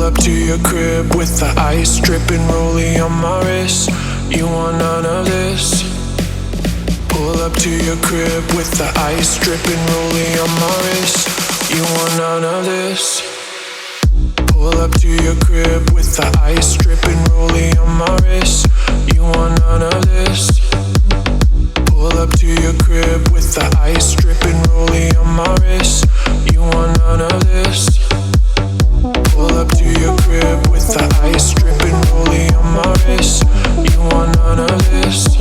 up to your crib with the ice dripping, rolling on my wrist. You want none of this? Pull up to your crib with the ice dripping, rolling on my wrist. You want none of this? Pull up to your crib with the ice dripping, rolling on my wrist. You want none of this? Pull up to your crib with the ice dripping, rolling on my wrist. You want none of this? Pull up to your crib with the ice dripping, rolling on my wrist. You want none of this?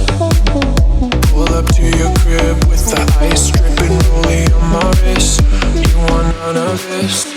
Pull up to your crib with the ice dripping, rolling on my wrist. You want none of this?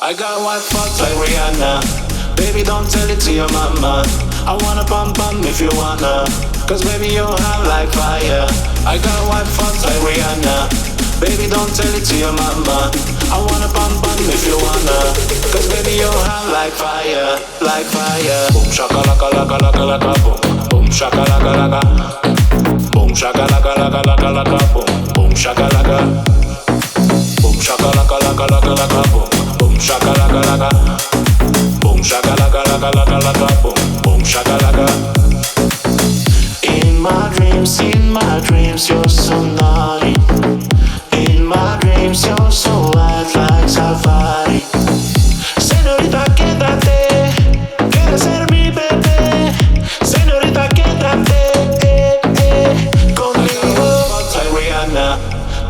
I got white fucks like Rihanna. Baby, don't tell it to your mama. I wanna pump if you wanna. Cause baby, you're hot like fire. I got white fucks like Rihanna. Baby, don't tell it to your mama. I wanna pump if you wanna. Cause baby, you're hot like fire, like fire. Boom shakalaka laka laka laka boom. Boom shakalaka laka. Boom shakalaka laka laka laka boom. Boom shakalaka. Boom shakalaka laka laka laka boom. Boom shakalaka laka. Boom shakalaka laka laka laka boom. Boom shakalaka. In my dreams, you're so naughty. In my dreams, you're so white like safari. Señorita, quédate, quieres ser mi bebé. Señorita, quédate, conmigo. Like Rihanna,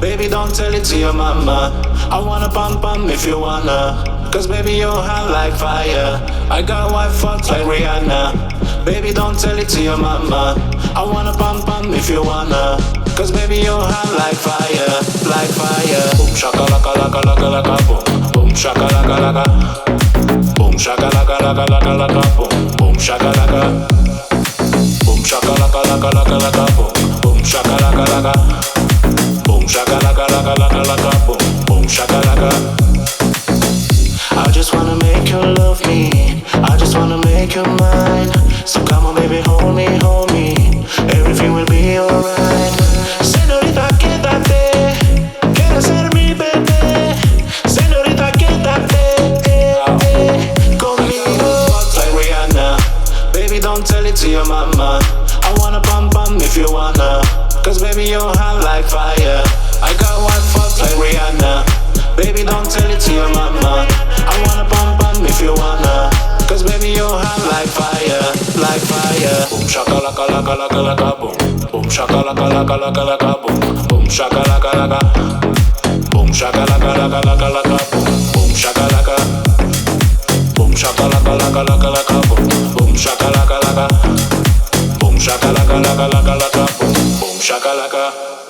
baby, don't tell it to your mama. I wanna pump if you wanna. Cause baby, you're hot like fire. I got white fucks like Rihanna. Baby, don't tell it to your mama. I wanna pump if you wanna. Cause baby, you're hot like fire, like fire. Boom shakalaka laka laka laka boom. Boom shakalaka laka. Boom shakalaka laka laka laka boom. Boom shakalaka. Boom shakalaka laka laka laka boom. Boom shakalaka laka. Boom shakalaka laka laka laka boom. Boom shakalaka. I just wanna make you love me. I just wanna make you mine. So come on baby, hold me, hold me. Everything will be alright. Señorita, quédate, quieres ser mi bebé. Señorita, quédate, conmigo. Like Rihanna, baby, don't tell it to your mama. I wanna pump if you wanna. Cause baby, you're hot like fire. I got white fucks like Rihanna. Baby, don't tell it to your mama. I wanna pump if you wanna. Cause baby, you're hot like fire, like fire. Boom shakalaka laka laka laka boom. Boom shakalaka laka laka laka boom. Boom shakalaka laka. Boom shakalaka laka laka laka boom. Boom shakalaka. Boom shakalaka laka laka laka boom. Boom shakalaka laka. Boom shakalaka laka laka laka boom. Boom shakalaka.